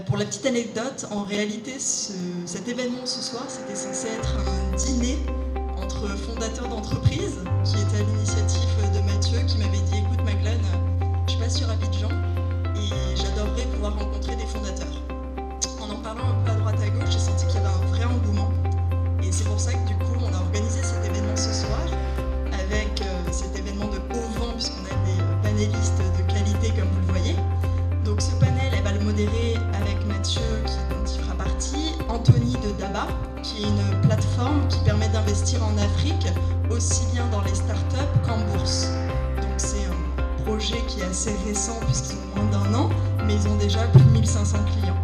Pour la petite anecdote, en réalité, cet événement ce soir, c'était censé être un dîner entre fondateurs d'entreprises qui était à l'initiative de Mathieu qui m'avait dit écoute Maglan, je suis pas sur Abidjan et j'adorerais pouvoir rencontrer des fondateurs. En parlant un peu à droite à gauche, j'ai senti qu'il y avait un vrai engouement et c'est pour ça que du coup on a organisé cet événement ce soir avec cet événement de haut vent puisqu'on a des panélistes de qualité comme vous le voyez. Donc ce panel, elle va le modérer avec Mathieu dont il fera partie, Anthony de Daba, qui est une plateforme qui permet d'investir en Afrique, aussi bien dans les startups qu'en bourse. Donc c'est un projet qui est assez récent puisqu'ils ont moins d'1 an, mais ils ont déjà plus de 1500 clients.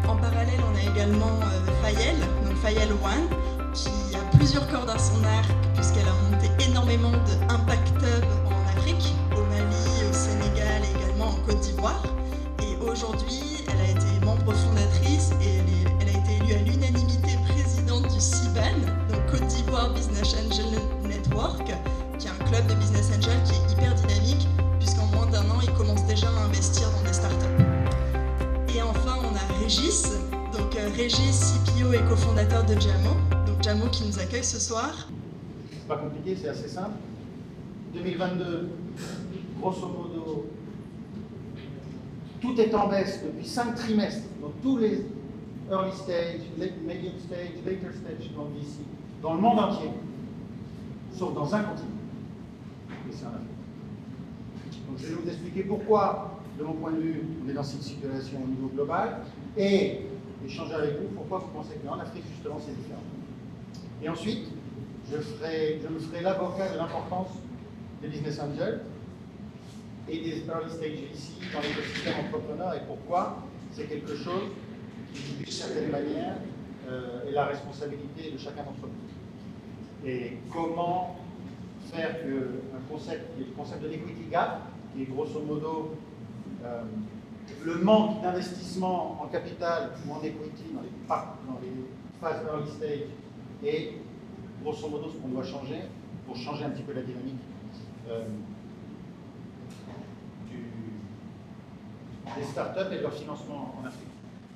En parallèle, on a également Fayel, donc Fayel One, qui a plusieurs cordes à son arc puisqu'elle a monté énormément de Impact Hub en Afrique, au Mali, au Sénégal et également en Côte d'Ivoire. Et aujourd'hui, elle a été membre fondatrice et elle a été élue à l'unanimité présidente du CIBAN, donc Côte d'Ivoire Business Angel Network, qui est un club de business angel qui est hyper dynamique puisqu'en moins d'1 an, ils commencent déjà à investir dans des startups. Et enfin, on a Régis, donc Régis, CPO et cofondateur de Jamo. Donc Jamo qui nous accueille ce soir. C'est pas compliqué, c'est assez simple. 2022, grosso modo, tout est en baisse depuis 5 trimestres. Donc tous les early stage, medium stage, later stage dans le VC, dans le monde entier, sauf dans un continent. Et c'est en Afrique. Donc je vais vous expliquer pourquoi, de mon point de vue, on est dans cette situation au niveau global, et échanger avec vous pourquoi vous pensez qu'en Afrique, justement, c'est différent. Et ensuite, je me ferai l'avocat de l'importance des business angels et des early stage ici dans l'écosystème entrepreneur et pourquoi c'est quelque chose qui, d'une certaine manière, est la responsabilité de chacun d'entre nous. Et comment faire qu'un concept, qui est le concept de l'equity gap, qui est grosso modo le manque d'investissement en capital ou en equity dans les phases early stage et grosso modo ce qu'on doit changer pour changer un petit peu la dynamique des startups et de leur financement en Afrique.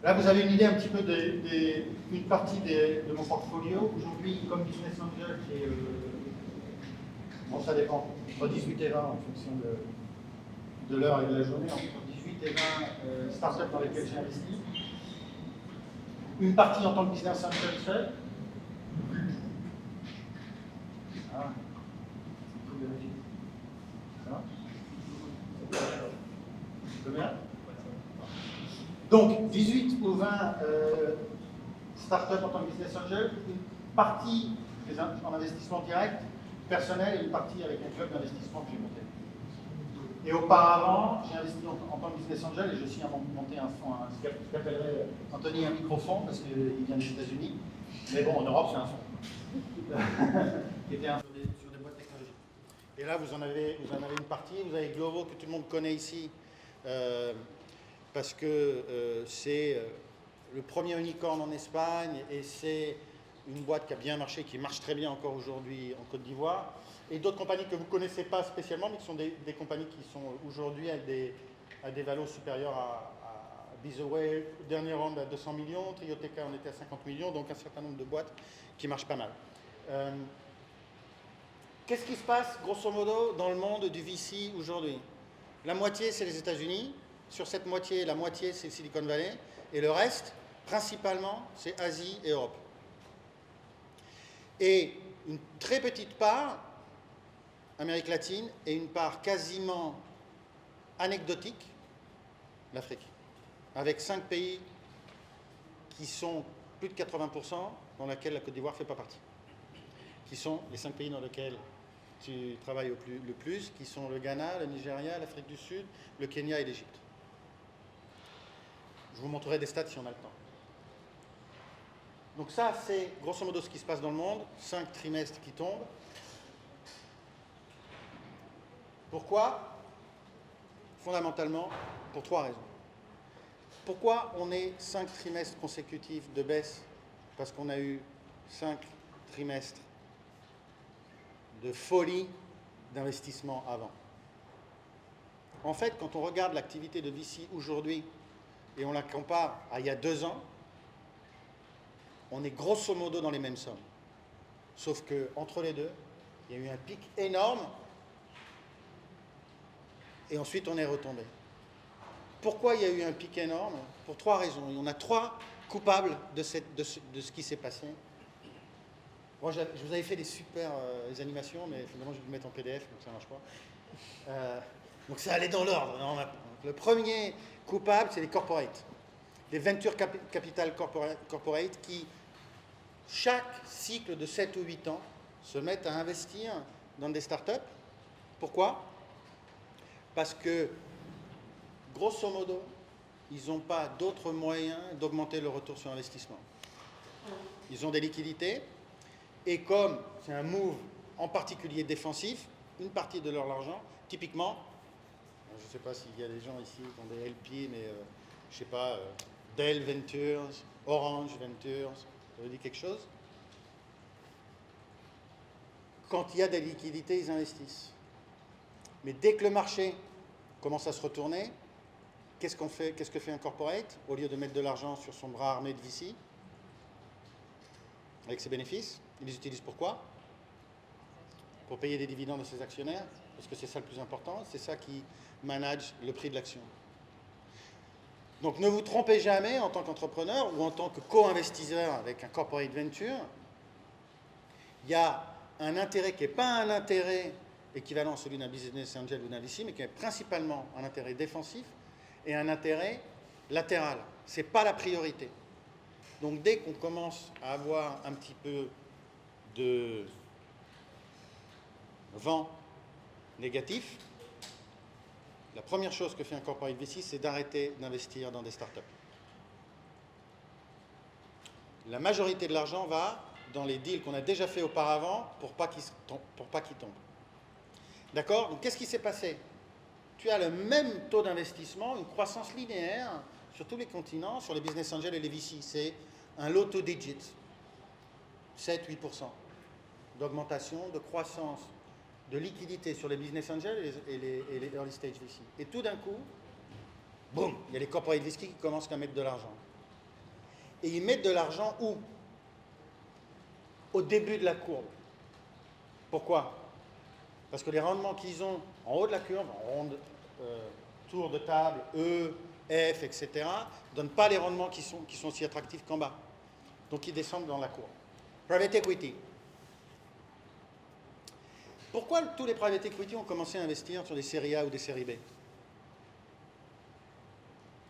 Là, vous avez une idée un petit peu d'une partie de mon portfolio. Aujourd'hui, comme business angel, j'ai, bon, ça dépend, entre 18 et 20 en fonction de l'heure et de la journée, entre 18 et 20 startups dans lesquelles j'ai investi. Une partie en tant que business angel seul. Ah, c'est tout vérifié. Ça va? Combien? Donc, 18 ou 20 startups en tant que business angel, une partie en investissement direct, personnel, et une partie avec un club d'investissement que j'ai monté. Et auparavant, j'ai investi en tant que business angel et j'ai aussi monté un fonds, ce qu'appellerait Anthony un microfonds, parce qu'il vient des États-Unis. Mais bon, en Europe, c'est un fonds. Qui était sur des boîtes technologiques. Et là, vous en avez une partie. Vous avez Glovo, que tout le monde connaît ici, parce que c'est le premier unicorn en Espagne et c'est une boîte qui a bien marché, qui marche très bien encore aujourd'hui en Côte d'Ivoire. Et d'autres compagnies que vous ne connaissez pas spécialement, mais qui sont des compagnies qui sont aujourd'hui à des valos supérieurs à Bizaway, dernier round à 200 millions, Trioteca on était à 50 millions, donc un certain nombre de boîtes qui marchent pas mal. Qu'est-ce qui se passe, grosso modo, dans le monde du VC aujourd'hui? La moitié, c'est les États-Unis. Sur cette moitié, la moitié, c'est Silicon Valley. Et le reste, principalement, c'est Asie et Europe. Et une très petite part, Amérique latine, et une part quasiment anecdotique, l'Afrique. Avec 5 pays qui sont plus de 80%, dans lesquels la Côte d'Ivoire ne fait pas partie. Qui sont les 5 pays dans lesquels tu travailles le plus, qui sont le Ghana, le Nigeria, l'Afrique du Sud, le Kenya et l'Égypte. Je vous montrerai des stats si on a le temps. Donc ça, c'est grosso modo ce qui se passe dans le monde, 5 trimestres qui tombent. Pourquoi? Fondamentalement, pour 3 raisons. Pourquoi on est 5 trimestres consécutifs de baisse? Parce qu'on a eu 5 trimestres de folie d'investissement avant. En fait, quand on regarde l'activité de VC aujourd'hui et on la compare à il y a 2 ans, on est grosso modo dans les mêmes sommes. Sauf qu'entre les deux, il y a eu un pic énorme, et ensuite on est retombé. Pourquoi il y a eu un pic énorme? Pour 3 raisons. Il y en a 3 coupables de ce qui s'est passé. Bon, je vous avais fait des super animations, mais finalement je vais vous mettre en PDF, donc ça ne marche pas. Donc ça allait dans l'ordre. Le premier coupable, c'est les corporates. Les venture capital corporate qui, chaque cycle de 7 ou 8 ans, se mettent à investir dans des startups. Pourquoi? Parce que, grosso modo, ils n'ont pas d'autres moyens d'augmenter le retour sur investissement. Ils ont des liquidités, et comme c'est un move en particulier défensif, une partie de leur argent, typiquement, je ne sais pas s'il y a des gens ici qui ont des LP, mais je ne sais pas, Dell Ventures, Orange Ventures, ça vous dit quelque chose? Quand il y a des liquidités, ils investissent. Mais dès que le marché commence à se retourner, qu'est-ce que fait un corporate? Au lieu de mettre de l'argent sur son bras armé de VC, avec ses bénéfices, il les utilise pourquoi? Pour payer des dividendes à ses actionnaires, parce que c'est ça le plus important, c'est ça qui manage le prix de l'action. Donc ne vous trompez jamais en tant qu'entrepreneur ou en tant que co-investisseur avec un corporate venture. Il y a un intérêt qui n'est pas un intérêt équivalent à celui d'un business angel ou d'un VC, mais qui est principalement un intérêt défensif et un intérêt latéral. Ce n'est pas la priorité. Donc dès qu'on commence à avoir un petit peu de vent négatif, la première chose que fait un corporate VC, c'est d'arrêter d'investir dans des startups. La majorité de l'argent va dans les deals qu'on a déjà fait auparavant pour pas qu'ils tombent. D'accord? Donc qu'est-ce qui s'est passé? Tu as le même taux d'investissement, une croissance linéaire sur tous les continents, sur les business angels et les VC. C'est un low two digit, 7-8% d'augmentation, de croissance, de liquidité sur les business angels et les early stage VC. Et tout d'un coup, boum, il y a les corporate VC qui commencent à mettre de l'argent. Et ils mettent de l'argent où? Au début de la courbe. Pourquoi? Parce que les rendements qu'ils ont en haut de la courbe, en ronde, tour de table, E, F, etc., ne donnent pas les rendements qui sont aussi attractifs qu'en bas. Donc ils descendent dans la courbe. Private equity. Pourquoi tous les private equity ont commencé à investir sur des séries A ou des séries B?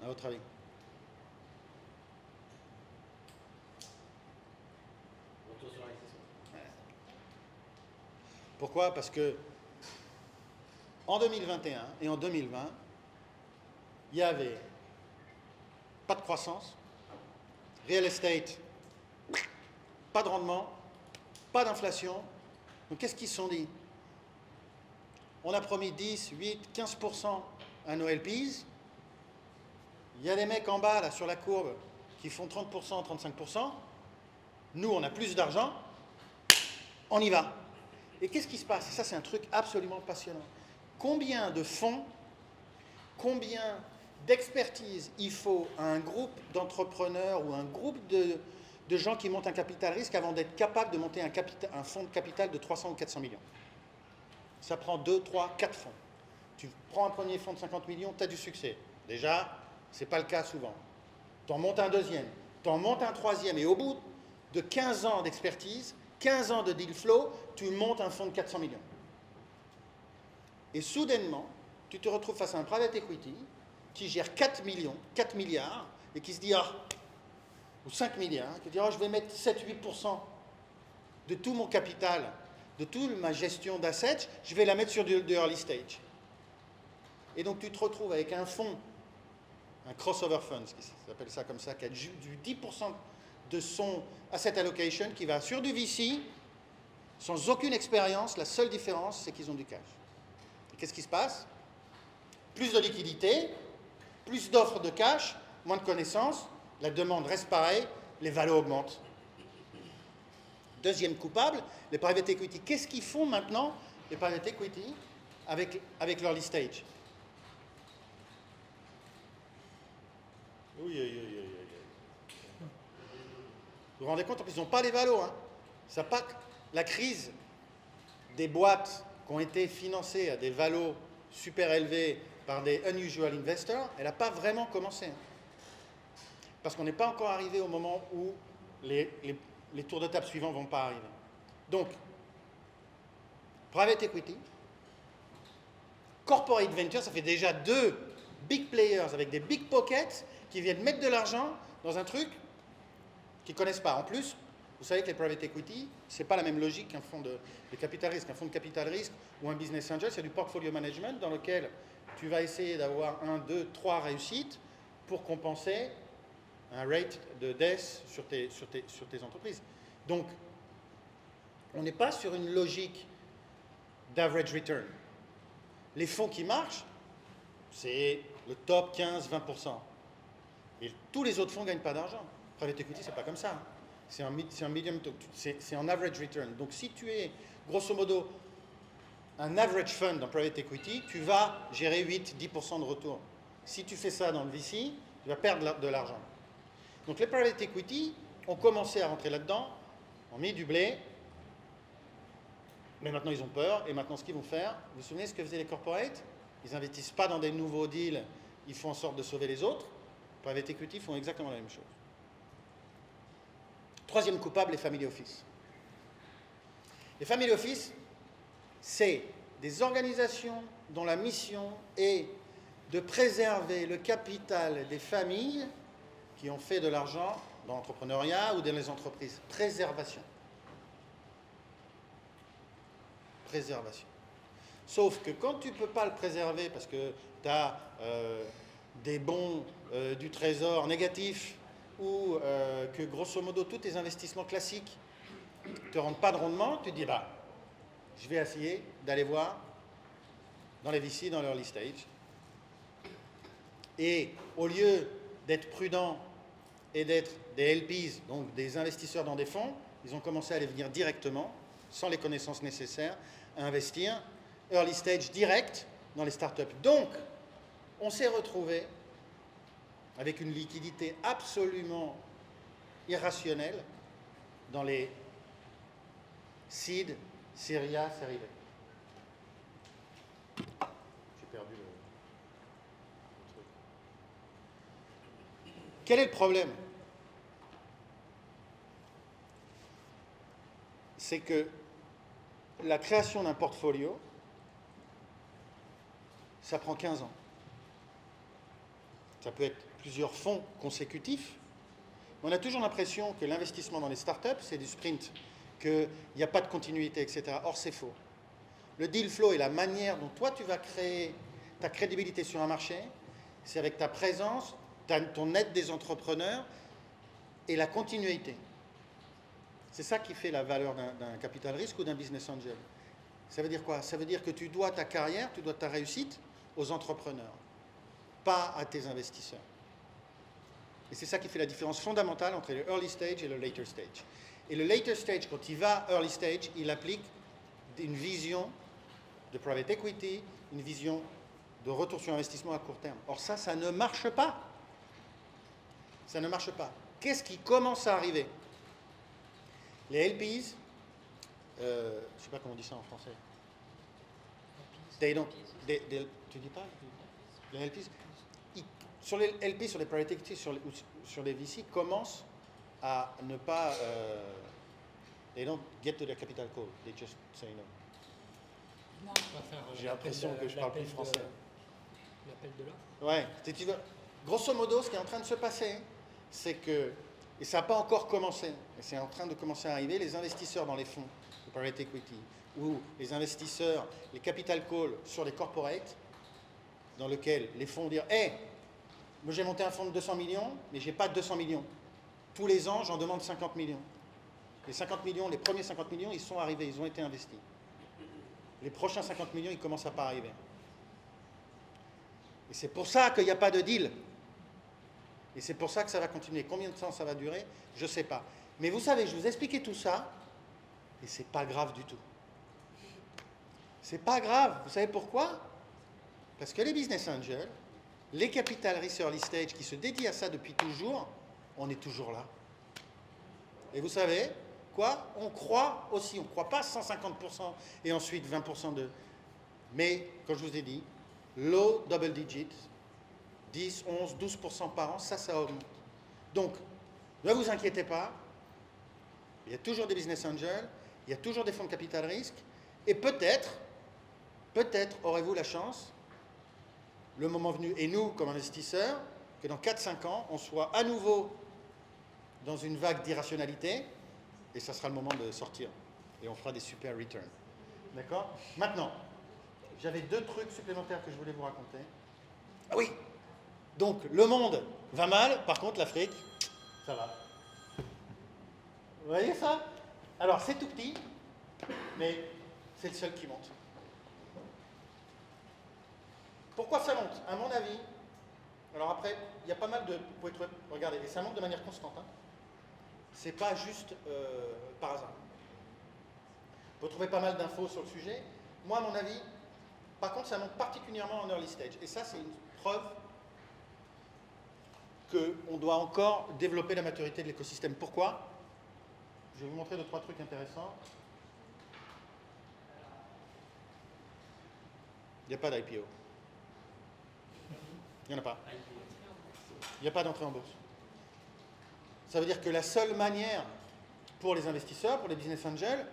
À votre avis? Retour sur l'investissement. Pourquoi? Parce que en 2021 et en 2020, il n'y avait pas de croissance, real estate, pas de rendement, pas d'inflation. Donc qu'est-ce qu'ils se sont dit? On a promis 10, 8, 15% à nos LPs. Il y a des mecs en bas, là, sur la courbe, qui font 30%, 35%. Nous, on a plus d'argent. On y va. Et qu'est-ce qui se passe? Et ça, c'est un truc absolument passionnant. Combien de fonds, combien d'expertise il faut à un groupe d'entrepreneurs ou un groupe de gens qui montent un capital risque avant d'être capable de monter un fonds de capital de 300 ou 400 millions? Ça prend 2, 3, 4 fonds. Tu prends un premier fonds de 50 millions, tu as du succès. Déjà, ce n'est pas le cas souvent. Tu en montes un deuxième, tu en montes un troisième, et au bout de 15 ans d'expertise, 15 ans de deal flow, tu montes un fonds de 400 millions. Et soudainement, tu te retrouves face à un private equity qui gère 4 millions, 4 milliards, et qui se dit, ou 5 milliards, qui dit, je vais mettre 7-8% de tout mon capital, de toute ma gestion d'assets, je vais la mettre sur du early stage. Et donc tu te retrouves avec un fonds, un crossover fund, qui s'appelle ça comme ça, qui a du 10% de son asset allocation, qui va sur du VC, sans aucune expérience. La seule différence, c'est qu'ils ont du cash. Et qu'est-ce qui se passe? Plus de liquidité, plus d'offres de cash, moins de connaissances, la demande reste pareille, les valos augmentent. Deuxième coupable, les private equity. Qu'est-ce qu'ils font maintenant, les private equity, avec l'early stage? Oui, oui, oui, oui, oui. Vous vous rendez compte, en plus, ils n'ont pas les valos. Hein. Ça pas la crise des boîtes qui ont été financées à des valos super élevés par des unusual investors, elle n'a pas vraiment commencé. Hein. Parce qu'on n'est pas encore arrivé au moment où les tours de table suivants ne vont pas arriver. Donc, private equity, corporate venture, ça fait déjà 2 big players avec des big pockets qui viennent mettre de l'argent dans un truc qu'ils ne connaissent pas. En plus, vous savez que les private equity, ce n'est pas la même logique qu'un fonds de capital risque. Un fonds de capital risque ou un business angel, c'est du portfolio management dans lequel tu vas essayer d'avoir 1, 2, 3 réussites pour compenser un rate de death sur tes entreprises. Donc, on n'est pas sur une logique d'average return. Les fonds qui marchent, c'est le top 15-20%. Et tous les autres fonds ne gagnent pas d'argent. Private equity, c'est pas comme ça. C'est un medium, c'est un average return. Donc si tu es, grosso modo, un average fund en private equity, tu vas gérer 8-10% de retour. Si tu fais ça dans le VC, tu vas perdre de l'argent. Donc les private equity ont commencé à rentrer là-dedans, ont mis du blé, mais maintenant ils ont peur, et maintenant ce qu'ils vont faire, vous vous souvenez ce que faisaient les corporates? Ils n'investissent pas dans des nouveaux deals, ils font en sorte de sauver les autres. Les private equity font exactement la même chose. Troisième coupable, les family office. Les family office, c'est des organisations dont la mission est de préserver le capital des familles qui ont fait de l'argent dans l'entrepreneuriat ou dans les entreprises. Préservation. Préservation. Sauf que quand tu ne peux pas le préserver parce que tu as des bons du trésor négatifs ou que grosso modo tous tes investissements classiques ne te rendent pas de rendement, tu te dis bah, je vais essayer d'aller voir dans les VC, dans l'early stage. Et au lieu d'être prudent et d'être des LPs, donc des investisseurs dans des fonds, ils ont commencé à les venir directement, sans les connaissances nécessaires, à investir early stage direct dans les startups. Donc, on s'est retrouvé avec une liquidité absolument irrationnelle dans les seed, Serie A, Serie B. J'ai perdu le truc. Quel est le problème? C'est que la création d'un portfolio, ça prend 15 ans. Ça peut être plusieurs fonds consécutifs. On a toujours l'impression que l'investissement dans les startups, c'est du sprint, qu'il n'y a pas de continuité, etc. Or, c'est faux. Le deal flow et la manière dont toi, tu vas créer ta crédibilité sur un marché, c'est avec ta présence, ton aide des entrepreneurs et la continuité. C'est ça qui fait la valeur d'un capital risque ou d'un business angel. Ça veut dire quoi? Ça veut dire que tu dois ta carrière, tu dois ta réussite aux entrepreneurs, pas à tes investisseurs. Et c'est ça qui fait la différence fondamentale entre le early stage et le later stage. Et le later stage, quand il va early stage, il applique une vision de private equity, une vision de retour sur investissement à court terme. Or ça ne marche pas. Ça ne marche pas. Qu'est-ce qui commence à arriver? Les LPs, je ne sais pas comment on dit ça en français. Tu dis pas? Les LPs, sur les LP, sur les private equity, sur les VC, commencent à ne pas... they don't get to their capital call, they just say no. Non. J'ai l'impression que je parle plus français. L'appel de l'offre. Ouais, si tu veux. Grosso modo, ce qui est en train de se passer, c'est que, et ça n'a pas encore commencé, et c'est en train de commencer à arriver, les investisseurs dans les fonds de private equity, ou les investisseurs, les capital calls sur les corporates, dans lequel les fonds disent « Hey, moi j'ai monté un fonds de 200 millions, mais je n'ai pas 200 millions. Tous les ans, j'en demande 50 millions. Les 50 millions, les premiers 50 millions, ils sont arrivés, ils ont été investis. Les prochains 50 millions, ils commencent à pas arriver. Et c'est pour ça qu'il n'y a pas de deal. Et c'est pour ça que ça va continuer. Combien de temps ça va durer? Je ne sais pas. Mais vous savez, je vous ai expliqué tout ça, et c'est pas grave du tout. C'est pas grave. Vous savez pourquoi? Parce que les business angels, Les capital risques early stage qui se dédient à ça depuis toujours, on est toujours là. Et vous savez quoi? On croit aussi, on ne croit pas 150% et ensuite 20% de... Mais, comme je vous ai dit, low double digits, 10, 11, 12% par an, ça augmente. Donc, ne vous inquiétez pas, il y a toujours des business angels, il y a toujours des fonds de capital risque, et peut-être aurez-vous la chance, le moment venu, et nous, comme investisseurs, que dans 4-5 ans, on soit à nouveau dans une vague d'irrationalité, et ça sera le moment de sortir. Et on fera des super returns. D'accord? Maintenant, j'avais 2 trucs supplémentaires que je voulais vous raconter. Ah oui! Donc, le monde va mal, par contre, l'Afrique, ça va. Vous voyez ça? Alors, c'est tout petit, mais c'est le seul qui monte. Pourquoi ça monte? À mon avis, alors après, il y a pas mal de... Vous pouvez trouver, regardez, et ça monte de manière constante. Hein. C'est pas juste par hasard. Vous pouvez trouver pas mal d'infos sur le sujet. Moi, à mon avis, par contre, ça monte particulièrement en early stage. Et ça, c'est une preuve qu'on doit encore développer la maturité de l'écosystème. Pourquoi? Je vais vous montrer 2-3 trucs intéressants. Il n'y a pas d'IPO. Il n'y en a pas. Il n'y a pas d'entrée en bourse. Ça veut dire que la seule manière pour les investisseurs, pour les business angels,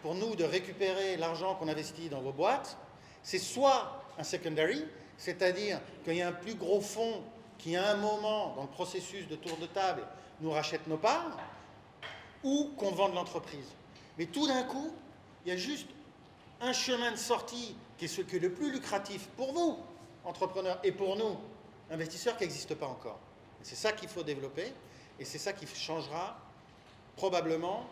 pour nous de récupérer l'argent qu'on investit dans vos boîtes, c'est soit un secondary, c'est-à-dire qu'il y a un plus gros fonds qui, à un moment, dans le processus de tour de table, nous rachète nos parts, ou qu'on vende l'entreprise. Mais tout d'un coup, il y a juste un chemin de sortie qui est ce qui est le plus lucratif pour vous, entrepreneurs, et pour nous, investisseurs, qui n'existe pas encore. Et c'est ça qu'il faut développer, et c'est ça qui changera probablement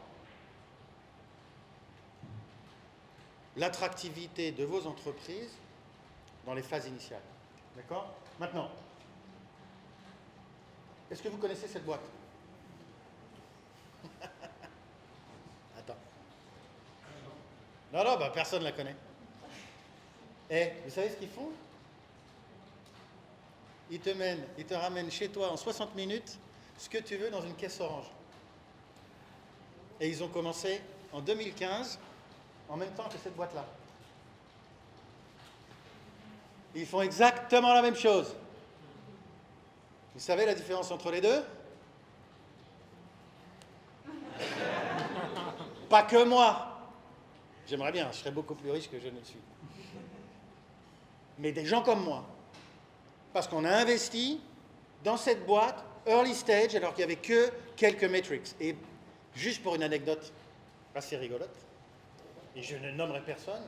l'attractivité de vos entreprises dans les phases initiales. D'accord? Maintenant, est-ce que vous connaissez cette boîte? Attends. Non, bah, personne ne la connaît. Et vous savez ce qu'ils font? Ils te ramènent chez toi en 60 minutes ce que tu veux dans une caisse orange. Et ils ont commencé en 2015, en même temps que cette boîte-là. Ils font exactement la même chose. Vous savez la différence entre les deux? Pas que moi. J'aimerais bien, je serais beaucoup plus riche que je ne le suis. Mais des gens comme moi. Parce qu'on a investi dans cette boîte early stage alors qu'il n'y avait que quelques metrics. Et juste pour une anecdote assez rigolote, et je ne nommerai personne,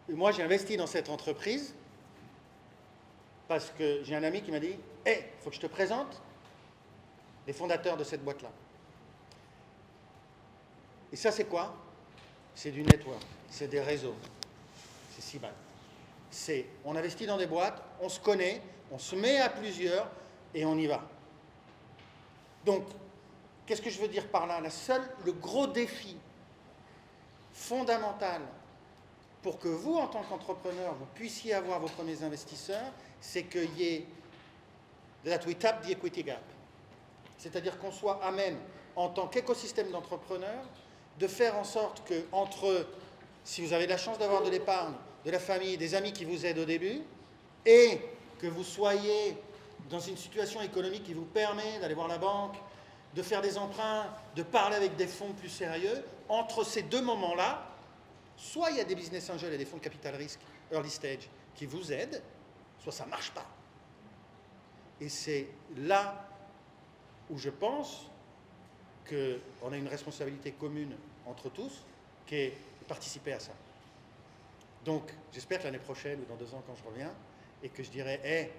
moi j'ai investi dans cette entreprise parce que j'ai un ami qui m'a dit « Hey, il faut que je te présente les fondateurs de cette boîte-là. » Et ça c'est quoi? C'est du network, c'est des réseaux. C'est si mal. On investit dans des boîtes, on se connaît, on se met à plusieurs et on y va. Donc, qu'est-ce que je veux dire par là? Le gros défi fondamental pour que vous, en tant qu'entrepreneur, vous puissiez avoir vos premiers investisseurs, c'est qu'il y ait that we tap the equity gap. C'est-à-dire qu'on soit à même, en tant qu'écosystème d'entrepreneurs, de faire en sorte que, entre, si vous avez la chance d'avoir de l'épargne, de la famille, des amis qui vous aident au début, et que vous soyez dans une situation économique qui vous permet d'aller voir la banque, de faire des emprunts, de parler avec des fonds plus sérieux, entre ces deux moments-là, soit il y a des business angels et des fonds de capital risque early stage qui vous aident, soit ça ne marche pas. Et c'est là où je pense qu'on a une responsabilité commune entre tous, qui est de participer à ça. Donc, j'espère que l'année prochaine ou dans 2 ans, quand je reviens, et que je dirai, hey,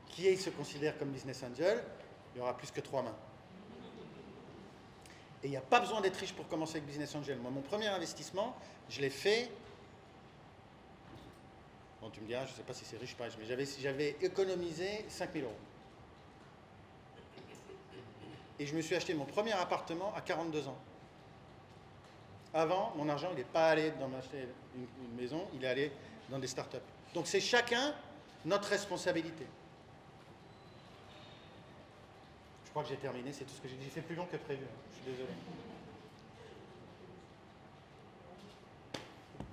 qui se considère comme business angel, il y aura plus que 3 mains. Et il n'y a pas besoin d'être riche pour commencer avec business angel. Moi, mon premier investissement, je l'ai fait. Bon, tu me diras, je ne sais pas si c'est riche ou pas riche, mais j'avais économisé 5 000 €. Et je me suis acheté mon premier appartement à 42 ans. Avant, mon argent, il n'est pas allé dans m'acheter une maison, il est allé dans des startups. Donc c'est chacun notre responsabilité. Je crois que j'ai terminé, c'est tout ce que j'ai dit. J'ai fait plus long que prévu, je suis désolé.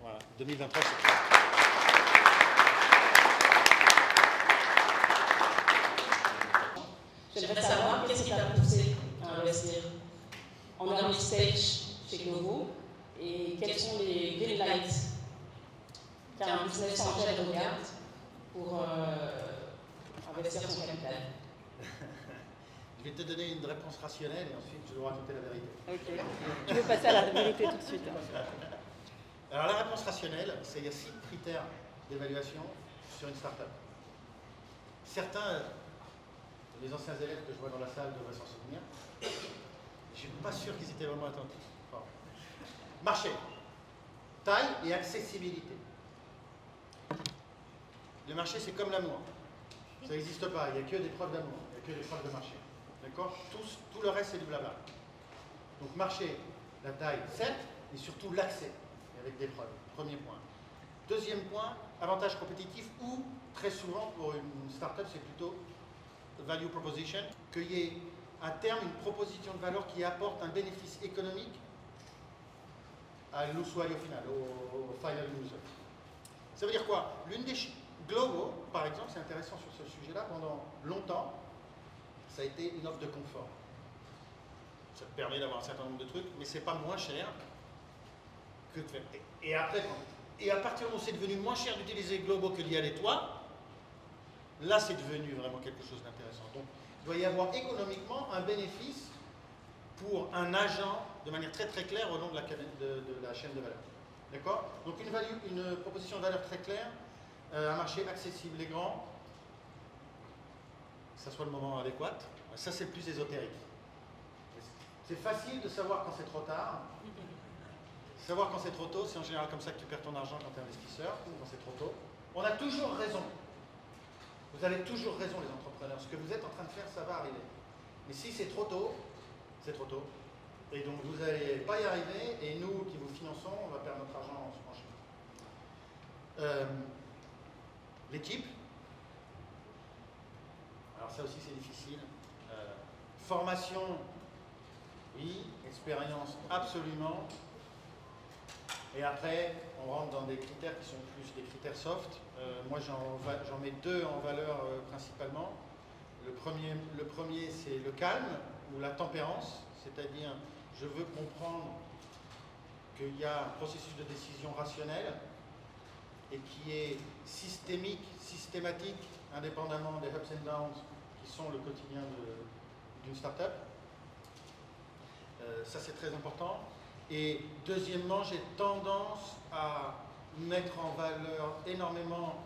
Voilà, 2023, c'est clair. J'aimerais savoir qu'est-ce qui t'a poussé à investir en early stage chez Glovo et quels sont les green lights qu'un business angel regarde pour investir son capital. Je vais te donner une réponse rationnelle et ensuite je vais raconter la vérité. Ok. Je vais passer à la vérité tout de suite. Alors la réponse rationnelle, c'est qu'il y a 6 critères d'évaluation sur une startup. Certains, les anciens élèves que je vois dans la salle devraient s'en souvenir. Je ne suis pas sûr qu'ils étaient vraiment attentifs. Bon. Marché, taille et accessibilité. Le marché, c'est comme l'amour. Ça n'existe pas, il n'y a que des preuves d'amour, il n'y a que des preuves de marché. D'accord? Tout le reste, c'est du blabla. Donc marché, la taille, certes, et surtout l'accès, avec des preuves. Premier point. Deuxième point, avantage compétitif ou, très souvent, pour une startup, c'est plutôt value proposition, qu'il y ait à terme une proposition de valeur qui apporte un bénéfice économique à l'usuario final, au final user. Ça veut dire quoi? L'une des Glovo, par exemple, c'est intéressant sur ce sujet-là, pendant longtemps, ça a été une offre de confort. Ça te permet d'avoir un certain nombre de trucs, mais c'est pas moins cher que de faire. Et après, à partir où c'est devenu moins cher d'utiliser Glovo que d'y aller toi, là c'est devenu vraiment quelque chose d'intéressant. Donc il doit y avoir économiquement un bénéfice pour un agent de manière très très claire au long de la chaîne de valeur. D'accord? Donc une proposition de valeur très claire, un marché accessible et grand, que ça soit le moment adéquat, ça c'est le plus ésotérique. C'est facile de savoir quand c'est trop tard. Savoir quand c'est trop tôt, c'est en général comme ça que tu perds ton argent quand tu es investisseur, quand c'est trop tôt. On a toujours raison. Vous avez toujours raison les entrepreneurs. Ce que vous êtes en train de faire, ça va arriver. Mais si c'est trop tôt, c'est trop tôt. Et donc vous n'allez pas y arriver, et nous qui vous finançons, on va perdre notre argent en chemin. L'équipe. Alors ça aussi c'est difficile. Formation, oui. Expérience, absolument. Et après, on rentre dans des critères qui sont plus des critères soft. Moi, j'en mets 2 en valeur principalement. Le premier, c'est le calme ou la tempérance, c'est-à-dire je veux comprendre qu'il y a un processus de décision rationnel et qui est systématique, indépendamment des ups and downs qui sont le quotidien d'une startup. Ça, c'est très important. Et deuxièmement, j'ai tendance à mettre en valeur énormément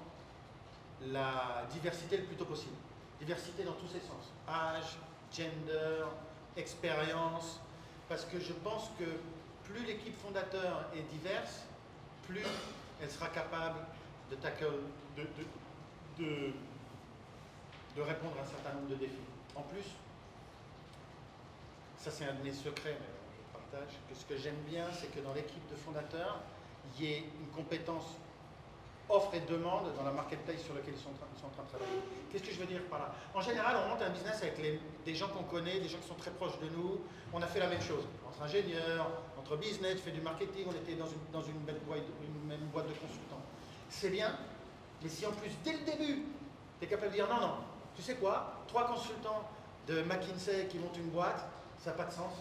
la diversité le plus tôt possible. Diversité dans tous ses sens. Âge, gender, expérience. Parce que je pense que plus l'équipe fondateur est diverse, plus elle sera capable de répondre à un certain nombre de défis. En plus, ça c'est un de mes secrets, mais je partage, que ce que j'aime bien, c'est que dans l'équipe de fondateurs, il y ait une compétence offre et demande dans la marketplace sur laquelle ils sont en train de travailler. Qu'est-ce que je veux dire par là? En général, on monte un business avec des gens qu'on connaît, des gens qui sont très proches de nous. On a fait la même chose. Entre ingénieurs, entre business, je fais du marketing, on était dans une même boîte de consultants. C'est bien, mais si en plus, dès le début, tu es capable de dire non, tu sais quoi, 3 consultants de McKinsey qui montent une boîte, ça n'a pas de sens.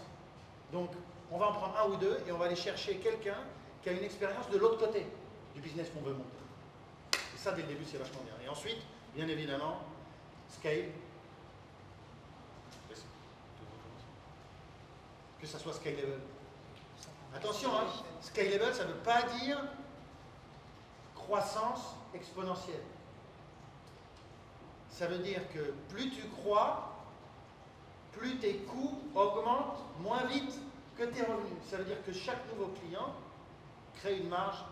Donc, on va en prendre 1 ou 2 et on va aller chercher quelqu'un qui a une expérience de l'autre côté du business qu'on veut monter. Et ça, dès le début, c'est vachement bien. Et ensuite, bien évidemment, scale. Que ça soit scalable. Attention, hein, scalable, ça ne veut pas dire croissance exponentielle. Ça veut dire que plus tu crois, plus tes coûts augmentent moins vite que tes revenus. Ça veut dire que chaque nouveau client crée une marge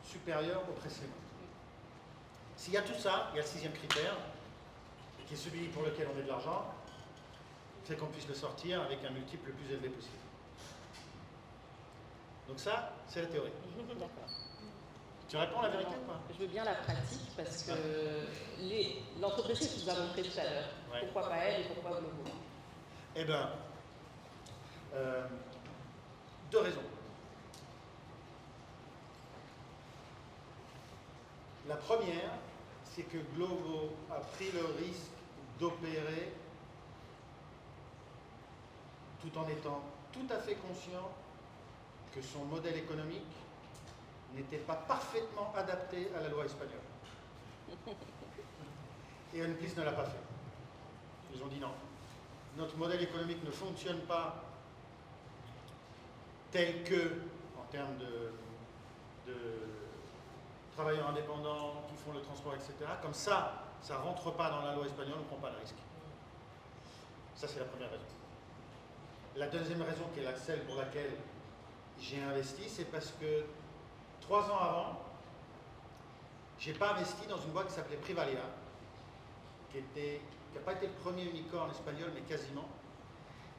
supérieure au précédent. S'il y a tout ça, il y a le 6e critère, qui est celui pour lequel on met de l'argent, c'est qu'on puisse le sortir avec un multiple le plus élevé possible. Donc ça, c'est la théorie. D'accord. Tu réponds la vérité ou pas? Je veux bien la pratique parce que l'entreprise que tu nous as montré tout à l'heure, Ouais. pourquoi pas elle et pourquoi Glovo? Eh bien, deux raisons. La première, c'est que Glovo a pris le risque d'opérer tout en étant tout à fait conscient que son modèle économique n'était pas parfaitement adapté à la loi espagnole. Et Unclis ne l'a pas fait. Ils ont dit non. Notre modèle économique ne fonctionne pas tel que, en termes de travailleurs indépendants qui font le transport, etc. Comme ça ne rentre pas dans la loi espagnole, on ne prend pas le risque. Ça, c'est la première raison. La deuxième raison, qui est celle pour laquelle j'ai investi, c'est parce que 3 ans avant, je n'ai pas investi dans une boîte qui s'appelait Privalia, qui n'a pas été le premier unicorn espagnol, mais quasiment.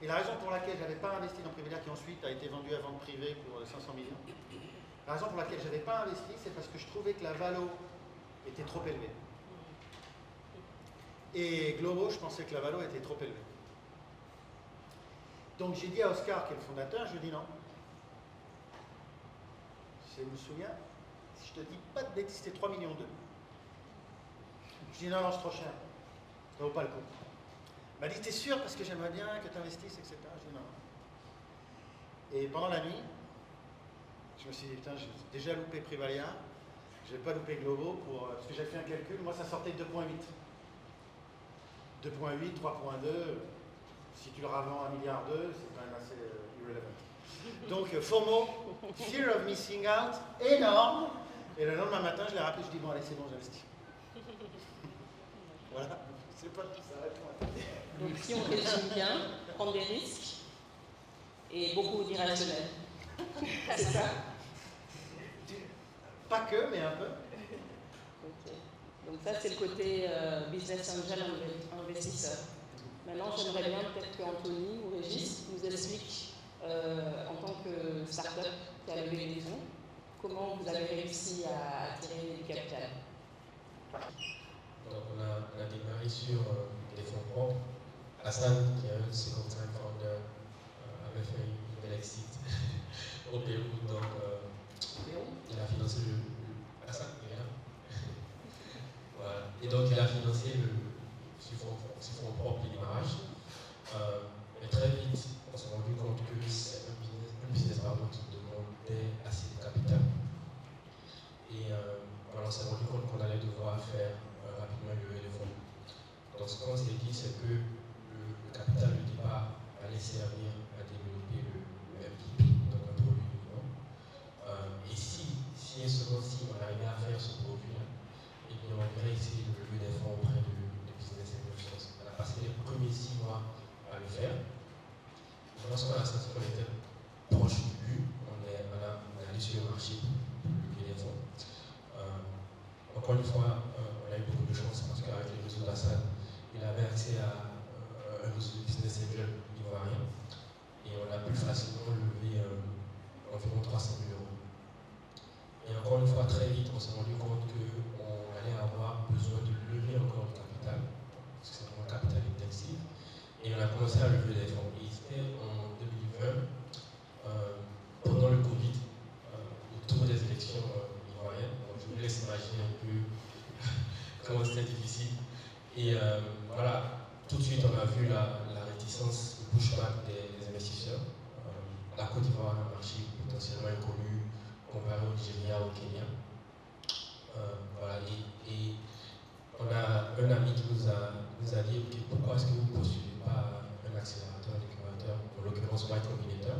Et la raison pour laquelle je n'avais pas investi dans Privalia, qui ensuite a été vendu à vente privée pour 500 millions, la raison pour laquelle je n'avais pas investi, c'est parce que je trouvais que la valo était trop élevée. Et Glovo, je pensais que la valo était trop élevée. Donc j'ai dit à Oscar, qui est le fondateur, je lui ai dit non. Je me souviens, si je te dis pas de bêtises, c'était 3,2 millions. Je dis non, c'est trop cher. Ça vaut pas le coup. Il m'a dit, t'es sûr parce que j'aimerais bien que tu investisses, etc. Je dis non. Et pendant la nuit, je me suis dit, putain, j'ai déjà loupé Privalia, je vais pas louper Glovo, parce que j'ai fait un calcul, moi ça sortait de 2,8. 2,8, 3,2, si tu le revends à 1,2 milliard, c'est quand même assez irrelevant. Donc FOMO, Fear of Missing Out, énorme. Et le lendemain matin, je l'ai rappelé, je dis, bon allez, c'est bon, j'investis. Voilà, c'est pas tout ça répond. Donc si on résume bien, prendre des risques et beaucoup d'irrationnel. C'est ça? Pas que, mais un peu. Ok. Donc ça, c'est le côté business angel investisseur. Maintenant, j'aimerais bien peut-être qu'Anthony ou Régis nous explique, en tant que start-up qui a levé des fonds, comment vous avez réussi à attirer du capital. Donc on a démarré sur des fonds propres. Hassan, qui est un second time founder, avait fait une belle exit au Pérou. Donc il a financé Hassan, il est là. Voilà. Et donc il a financé ce fonds propre de démarrage. Mais très vite, on s'est rendu compte que c'est un business qui demandait assez de capital. Et voilà, on s'est rendu compte qu'on allait devoir faire rapidement une levée de fonds. Donc ce qu'on s'est dit, c'est que le capital de départ allait servir à développer le MVP, donc un produit innovant. Et si on arrivait à faire ce produit-là, eh bien on irait essayer de lever des fonds auprès de Business Angels. On a passé les premiers 6 mois à le faire. Lorsqu'on a senti qu'on était proche du but, on est allé sur le marché pour lever des fonds. Encore une fois, on a eu beaucoup de chance parce qu'avec les réseaux d'Hassan, il avait accès à un réseau de business angel ivoirien et on a pu facilement lever environ 300 000 euros. Et encore une fois, très vite, on s'est rendu compte qu'on allait avoir besoin de lever encore du capital, parce que c'est vraiment un capital intensif. Et on a commencé à lever des fonds. Et c'était en 2020, pendant le Covid, autour des élections ivoiriennes. Donc je vous laisse imaginer un peu comment c'était difficile. Et voilà, tout de suite on a vu la réticence, le pushback des investisseurs. La Côte d'Ivoire est un marché potentiellement inconnu comparé au Nigeria, au Kenya. Voilà, et on a un ami qui nous a dit okay, pourquoi est-ce que vous ne postulez pas un accélérateur, un incubateur, en l'occurrence Y Combinator,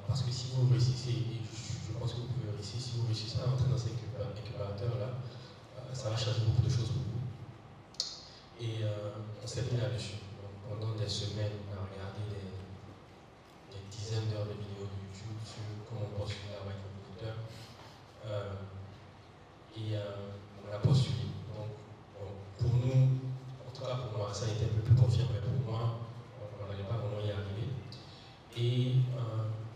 parce que si vous réussissez, et je pense que vous pouvez réussir, si vous réussissez à entrer dans cet incubateur-là, ça va changer beaucoup de choses pour vous. Et on s'est mis là-dessus. Pendant des semaines, on a regardé des dizaines d'heures de vidéos de YouTube sur comment postuler à Y Combinator. Et on a postulé. Donc, pour nous, en tout cas pour moi, ça a été un peu plus confirmé. Pour moi, on n'allait pas vraiment y arriver. Et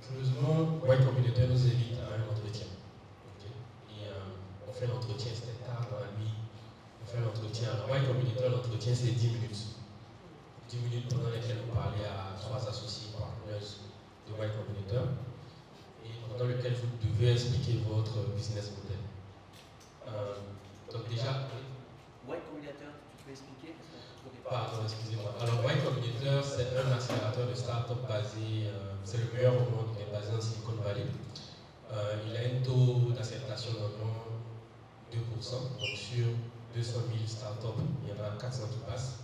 curieusement, Y Combinator l'entretien. Le Y Combinator, l'entretien, c'est 10 minutes. 10 minutes pendant lesquelles vous parlez à 3 associés partners de Y Combinator et pendant lequel vous devez expliquer votre business model. Donc déjà, Y Combinator, tu peux expliquer? pardon, excusez-moi. Alors Y Combinator, c'est un accélérateur de start-up basé, c'est le meilleur au monde, qui est basé en Silicon Valley. Il a un taux d'acceptation d'environ 2%, donc sur 200 000 start-up, il y en a 400 qui passent.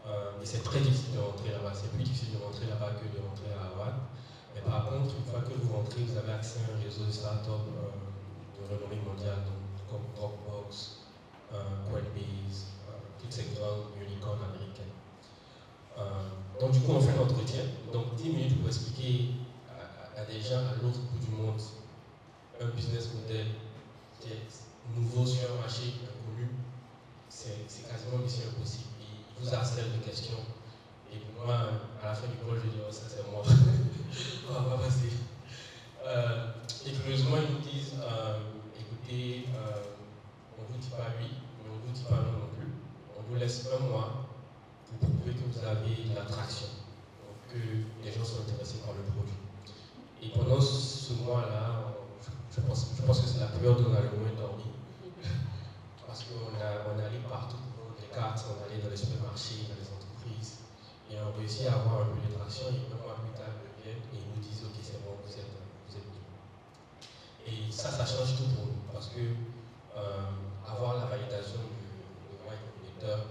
Mais c'est très difficile de rentrer là-bas, c'est plus difficile de rentrer là-bas que de rentrer à Harvard. Mais par contre, une fois que vous rentrez, vous avez accès à un réseau de start-up de renommée mondiale, donc, comme Dropbox, Coinbase, toutes ces grandes unicorns américaines. Donc du coup, on fait l'entretien. Donc 10 minutes pour expliquer à des gens à l'autre bout du monde un business model qui est nouveau sur un marché inconnu, c'est quasiment mission impossible. Ils vous harcèlent de questions. Et pour moi, à la fin du call, je vais dire, oh, ça c'est moi. On va pas passer. Et curieusement, ils nous disent, écoutez, on ne vous dit pas oui, mais on ne vous dit pas non non plus. On vous laisse un mois pour prouver que vous avez de l'attraction, que les gens sont intéressés par le produit. Et pendant ce mois-là, je pense que c'est la période où on a le moins dormi. Parce qu'on est allé partout pour prendre les cartes, on est allé dans les supermarchés, dans les entreprises, et on réussit à avoir un peu de traction. Et un mois plus tard, ils reviennent et ils nous disent ok, c'est bon, vous êtes venus. Et ça change tout pour nous, parce que avoir la validation du Y Combinator,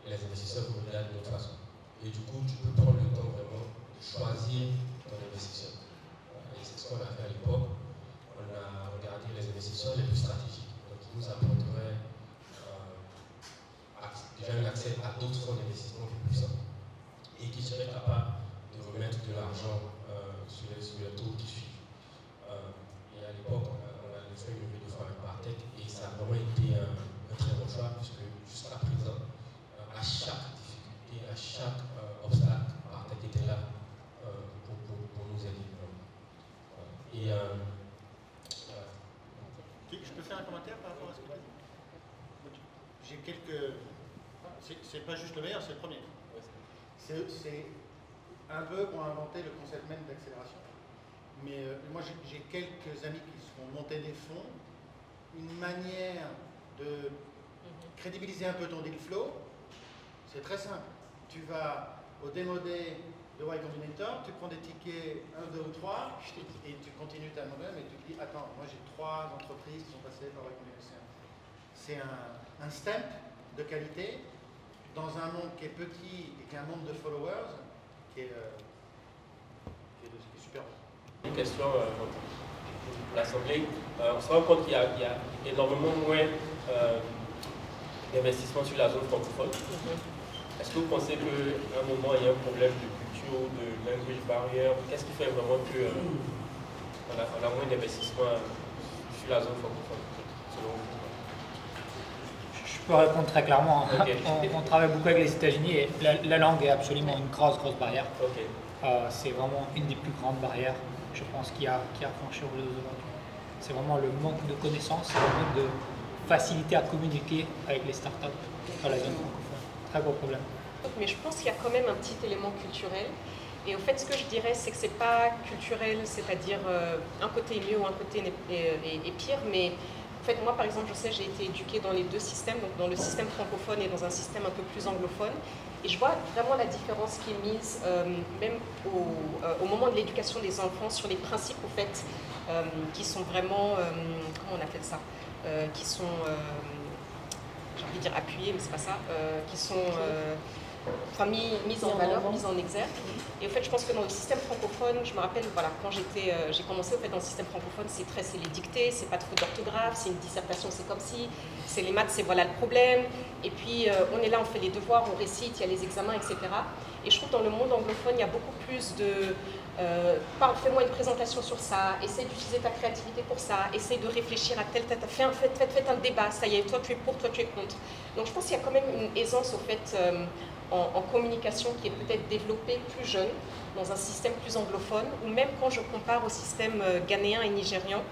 les investisseurs vous regardent d'une autre façon. Et du coup, tu peux prendre le temps vraiment de choisir ton investisseur. Et c'est ce qu'on a fait à l'époque. On a regardé les investisseurs les plus stratégiques, donc qui nous apporteraient déjà un accès à d'autres fonds d'investissement plus puissants et qui seraient capables de remettre de l'argent sur les taux qui suivent. Et à l'époque, on a fait une levée de fonds avec Partech et ça a vraiment été un très bon choix puisque jusqu'à présent, à chaque difficulté, à chaque obstacle, Partech était là pour nous aider. Et je peux faire un commentaire par rapport à ce que tu as dit? J'ai quelques... C'est pas juste le meilleur, c'est le premier. C'est un peu pour inventer le concept même d'accélération. Mais moi, j'ai quelques amis qui se font monter des fonds. Une manière de crédibiliser un peu ton deal flow, c'est très simple. Tu vas au démo day de Y Combinator, tu prends des tickets 1, 2 ou 3 et tu continues ta modèle et tu te dis attends, moi j'ai 3 entreprises qui sont passées par Y Combinator. C'est un stamp de qualité dans un monde qui est petit et qui a un monde de followers qui est super bon. Une question pour l'Assemblée. On se rend compte qu'il y a énormément moins d'investissement sur la zone francophone. Est-ce que vous pensez qu'à un moment il y a un problème de culture, de language barrier? Qu'est-ce qui fait vraiment qu'on a moins d'investissement sur la zone francophone, selon vous? Je peux répondre très clairement. Okay. On travaille beaucoup avec les États-Unis et la langue est absolument une grosse barrière. Okay. C'est vraiment une des plus grandes barrières, je pense, qu'il y a à franchir aujourd'hui. C'est vraiment le manque de connaissances, le manque de facilité à communiquer avec les startups dans la zone francophone. Très gros problème. Mais je pense qu'il y a quand même un petit élément culturel. Et au fait, ce que je dirais, c'est que c'est pas culturel, c'est-à-dire un côté est mieux ou un côté est pire, mais en fait, moi, par exemple, je sais, j'ai été éduquée dans les deux systèmes, donc dans le système francophone et dans un système un peu plus anglophone. Et je vois vraiment la différence qui est mise, même au moment de l'éducation des enfants, sur les principes, au fait, qui sont vraiment, comment on appelle ça, qui sont, j'ai envie de dire appuyés, mais c'est pas ça, qui sont mis en valeur, mis en exergue. Et au fait, je pense que dans le système francophone, je me rappelle, voilà, quand j'ai commencé au fait dans le système francophone, c'est les dictées, c'est pas trop d'orthographe, c'est une dissertation, c'est comme si, c'est les maths, c'est voilà le problème. Et puis on est là, on fait les devoirs, on récite, il y a les examens, etc. Et je trouve que dans le monde anglophone, il y a beaucoup plus de fais-moi une présentation sur ça, essaye d'utiliser ta créativité pour ça, essaye de réfléchir à faites un débat, ça y est, toi tu es pour, toi tu es contre. Donc je pense qu'il y a quand même une aisance au fait en communication qui est peut-être développé plus jeune, dans un système plus anglophone, ou même quand je compare au système ghanéen et nigérian,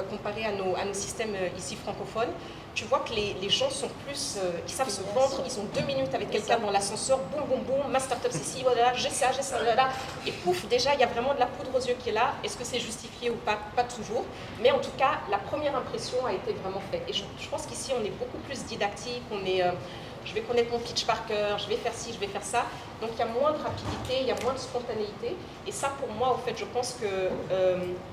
comparé à nos systèmes ici francophones, tu vois que les gens sont plus, ils savent se vendre, ils ont 2 minutes avec quelqu'un dans l'ascenseur, boum boum boum, ma startup c'est ci, voilà, j'ai ça, là, et pouf, déjà il y a vraiment de la poudre aux yeux qui est là. Est-ce que c'est justifié ou pas? Pas toujours, mais en tout cas la première impression a été vraiment faite. Et je pense qu'ici on est beaucoup plus didactique, je vais connaître mon pitch par cœur, je vais faire ci, je vais faire ça. Donc il y a moins de rapidité, il y a moins de spontanéité. Et ça, pour moi, au fait, je pense que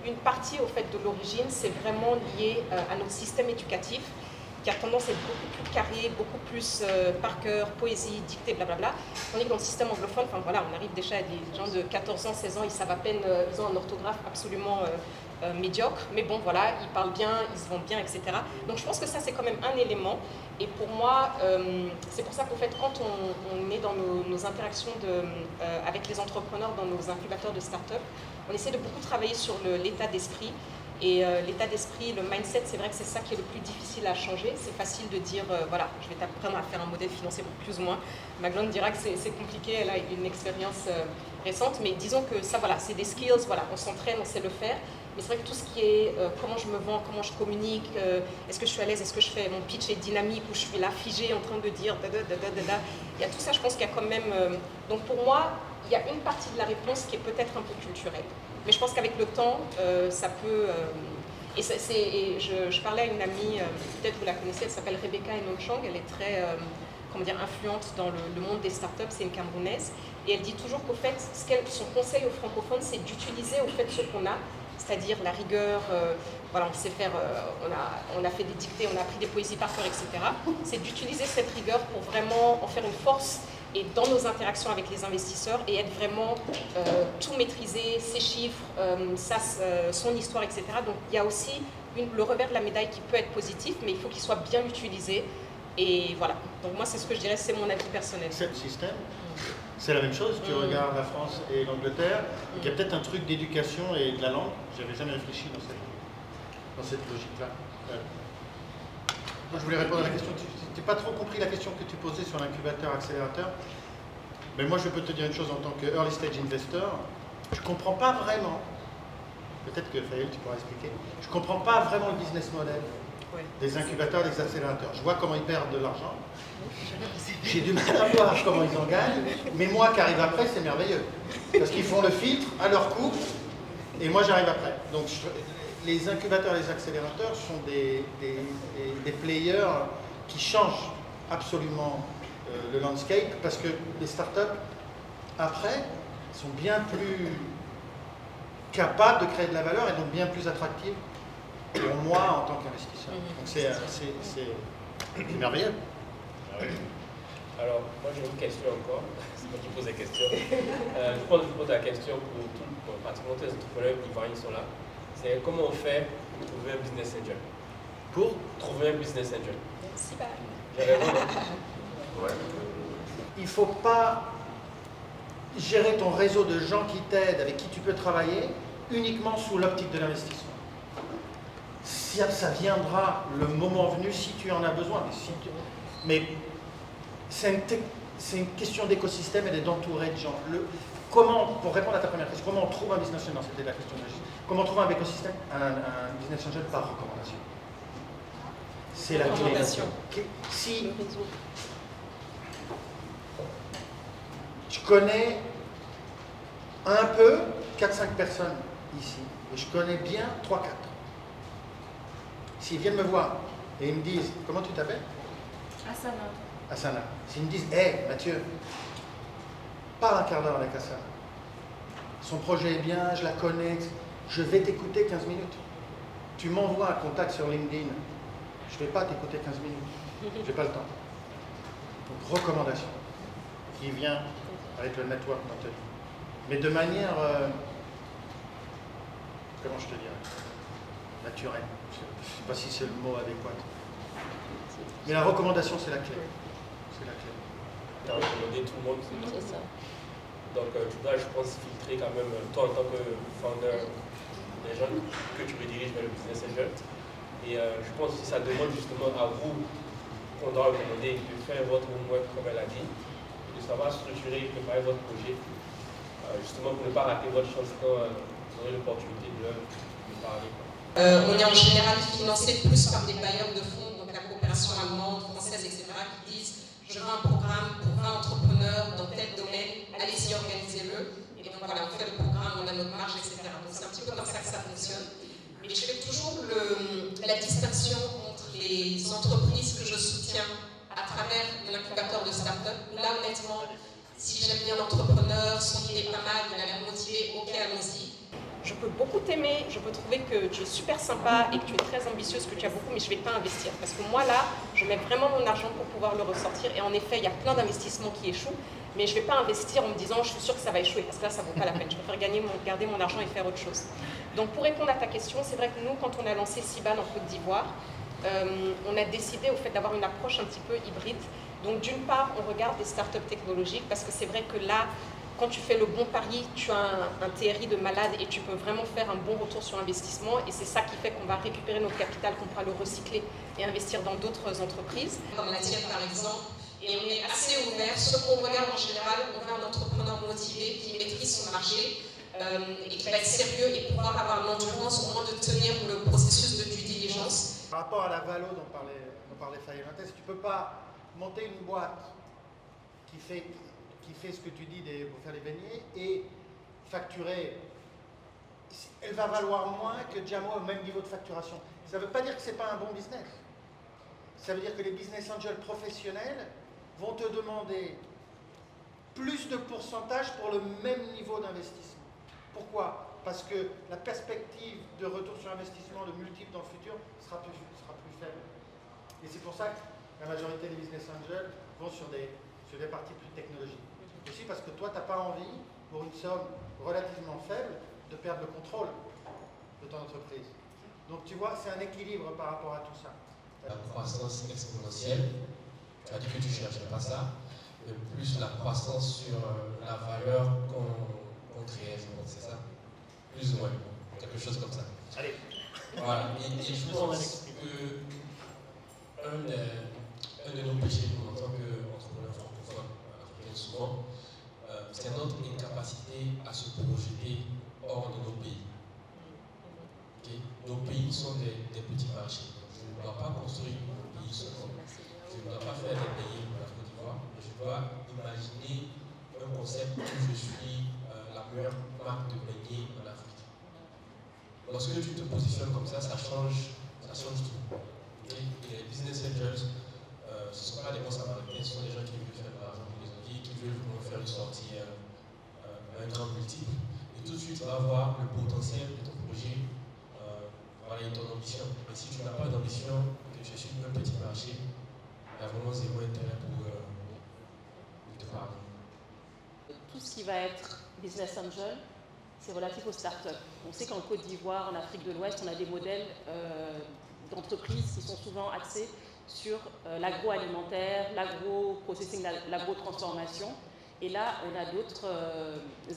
une partie au fait de l'origine, c'est vraiment lié à notre système éducatif, qui a tendance à être beaucoup plus carré, beaucoup plus par cœur, poésie, dictée, blablabla. Tandis que dans le système anglophone, enfin voilà, on arrive déjà à des gens de 14 ans, 16 ans, ils savent à peine, ils ont un orthographe absolument médiocre, mais bon voilà, ils parlent bien, ils se vendent bien, etc. Donc je pense que ça c'est quand même un élément. Et pour moi, c'est pour ça qu'en fait, quand on est dans nos interactions avec les entrepreneurs, dans nos incubateurs de start-up, on essaie de beaucoup travailler sur l'état d'esprit. Et l'état d'esprit, le mindset, c'est vrai que c'est ça qui est le plus difficile à changer. C'est facile de dire, voilà, je vais t'apprendre à faire un modèle financier plus ou moins. Magdalene dira que c'est compliqué, elle a une expérience récente, mais disons que ça, voilà, c'est des skills, voilà, on s'entraîne, on sait le faire. Mais c'est vrai que tout ce qui est comment je me vends, comment je communique, est-ce que je suis à l'aise, est-ce que je fais mon pitch est dynamique ou je suis là figée en train de dire il y a tout ça, je pense qu'il y a quand même... donc pour moi, il y a une partie de la réponse qui est peut-être un peu culturelle. Mais je pense qu'avec le temps, ça peut... et je parlais à une amie, peut-être vous la connaissez, elle s'appelle Rebecca Enonchang, elle est très influente dans le monde des startups, c'est une Camerounaise. Et elle dit toujours qu'au fait, son conseil aux francophones, c'est d'utiliser au fait ce qu'on a, c'est-à-dire la rigueur, voilà, on sait faire, on a fait des dictées, on a appris des poésies par cœur, etc. C'est d'utiliser cette rigueur pour vraiment en faire une force et dans nos interactions avec les investisseurs et être vraiment tout maîtriser, ses chiffres, son histoire, etc. Donc il y a aussi le revers de la médaille qui peut être positif, mais il faut qu'il soit bien utilisé. Et voilà, donc moi c'est ce que je dirais, c'est mon avis personnel. C'est le système, c'est la même chose, tu regardes la France et l'Angleterre, il y a peut-être un truc d'éducation et de la langue, j'avais jamais réfléchi dans cette logique-là. Moi je voulais répondre à la question, tu n'as pas trop compris la question que tu posais sur l'incubateur accélérateur, mais moi je peux te dire une chose en tant que early stage investor, je ne comprends pas vraiment, peut-être que Faïl tu pourras expliquer, je ne comprends pas vraiment le business model des incubateurs, des accélérateurs. Je vois comment ils perdent de l'argent. J'ai du mal à voir comment ils en gagnent. Mais moi qui arrive après, c'est merveilleux. Parce qu'ils font le filtre à leur coût et moi j'arrive après. Donc les incubateurs et les accélérateurs sont des players qui changent absolument le landscape parce que les startups, après, sont bien plus capables de créer de la valeur et donc bien plus attractives pour moi en tant qu'investisseur. Donc c'est merveilleux. Alors, moi j'ai une question encore, c'est moi qui pose la question. Je pose la question pour pratiquement tous les entrepreneurs qui sont là. C'est comment on fait pour trouver un business angel? Pour trouver un business angel. Merci, bah. Il ne faut pas gérer ton réseau de gens qui t'aident, avec qui tu peux travailler, uniquement sous l'optique de l'investissement. Ça viendra le moment venu si tu en as besoin. Mais c'est une question d'écosystème et d'entourer de gens. Pour répondre à ta première question, comment on trouve un business angel? C'était la question de la gestion. Comment on trouve un écosystème, un business angel? Par recommandation. C'est la recommandation. Si je connais un peu 4-5 personnes ici, et je connais bien 3-4. S'ils viennent me voir et ils me disent, comment tu t'appelles? Asana. S'ils me disent, hé Mathieu, parle un quart d'heure avec Asana. Son projet est bien, je la connais, je vais t'écouter 15 minutes. Tu m'envoies un contact sur LinkedIn, je ne vais pas t'écouter 15 minutes, je n'ai pas le temps. Donc recommandation, qui vient avec le network dans ta vie. Mais de manière, comment je te dirais, naturelle. Je ne sais pas si c'est le mot adéquat. Mais la recommandation, c'est la clé. C'est la clé. Tu as recommandé tout le monde. C'est ça. Donc tu dois, je pense, filtrer quand même, toi en tant que founder, les gens que tu rediriges vers le business angel. Et je pense que ça demande justement à vous, qu'on doit recommander, de faire votre homework comme elle a dit, savoir structurer et préparer votre projet, justement pour ne pas rater votre chance quand vous aurez l'opportunité de parler. On est en général financé plus par des bailleurs de fonds, donc la coopération allemande, française, etc., qui disent je veux un programme pour 20 entrepreneurs dans tel domaine, allez-y, organisez-le. Et donc voilà, on fait le programme, on a notre marge, etc. Donc c'est un petit peu comme ça que ça fonctionne. Mais je fais toujours la distinction entre les entreprises que je soutiens à travers l'incubateur de start-up. Là, honnêtement, si j'aime bien l'entrepreneur, son idée est pas mal, il a l'air motivé, ok, allons-y. Je peux beaucoup t'aimer, je peux trouver que tu es super sympa et que tu es très ambitieuse, que tu as beaucoup, mais je ne vais pas investir. Parce que moi, là, je mets vraiment mon argent pour pouvoir le ressortir. Et en effet, il y a plein d'investissements qui échouent, mais je ne vais pas investir en me disant, je suis sûre que ça va échouer, parce que là, ça ne vaut pas la peine. Je préfère garder mon argent et faire autre chose. Donc, pour répondre à ta question, c'est vrai que nous, quand on a lancé Ciban en Côte d'Ivoire, on a décidé au fait d'avoir une approche un petit peu hybride. Donc, d'une part, on regarde des startups technologiques, parce que c'est vrai que là, quand tu fais le bon pari, tu as un TRI de malade et tu peux vraiment faire un bon retour sur investissement. Et c'est ça qui fait qu'on va récupérer notre capital, qu'on pourra le recycler et investir dans d'autres entreprises. Comme la tienne par exemple. Et on est assez ouvert. Ce qu'on regarde en général, on veut un entrepreneur motivé qui maîtrise son marché et qui va être sérieux et pouvoir avoir l'endurance au moins de tenir le processus de due diligence. Par rapport à la valo dont parlait Fayel, tu ne peux pas monter une boîte qui fait ce que tu dis pour faire les beignets et facturer, elle va valoir moins que Jamo au même niveau de facturation. Ça ne veut pas dire que ce n'est pas un bon business. Ça veut dire que les business angels professionnels vont te demander plus de pourcentage pour le même niveau d'investissement. Pourquoi? Parce que la perspective de retour sur investissement, de multiple dans le futur, sera plus faible. Et c'est pour ça que la majorité des business angels vont sur des parties plus technologiques. Aussi parce que toi, tu n'as pas envie, pour une somme relativement faible, de perdre le contrôle de ton entreprise. Donc tu vois, c'est un équilibre par rapport à tout ça. La croissance exponentielle, tu as dit que tu ne cherchais pas ça, mais plus la croissance sur la valeur qu'on crée, c'est ça? Plus ou moins, quelque chose comme ça. Allez. Voilà, et je pense que un de nos péchés, nous, en tant qu'entrepreneurs francophones, souvent, c'est notre incapacité à se projeter hors de nos pays. Okay? Nos pays sont des petits marchés. Je ne dois pas construire mon pays seulement. Je ne dois pas faire des pays comme la Côte d'Ivoire, mais je dois imaginer un concept où je suis la meilleure marque de beignets en Afrique. Lorsque tu te positionnes comme ça, ça change tout. Okay? Et les business angels, ce ne sont pas des bons samaritains, ce sont des gens qui veulent faire de l'argent pour les autres, qui veulent vraiment faire une sortie un grand multiple. Et tout de suite, tu vas voir le potentiel de ton projet et ton ambition. Mais si tu n'as pas d'ambition, que tu suis un petit marché, il y a vraiment zéro intérêt pour te parler. Tout ce qui va être business angel, c'est relatif aux startups. On sait qu'en Côte d'Ivoire, en Afrique de l'Ouest, on a des modèles d'entreprises qui sont souvent axés sur l'agroalimentaire, l'agro-processing, l'agro-transformation. Et là, on a d'autres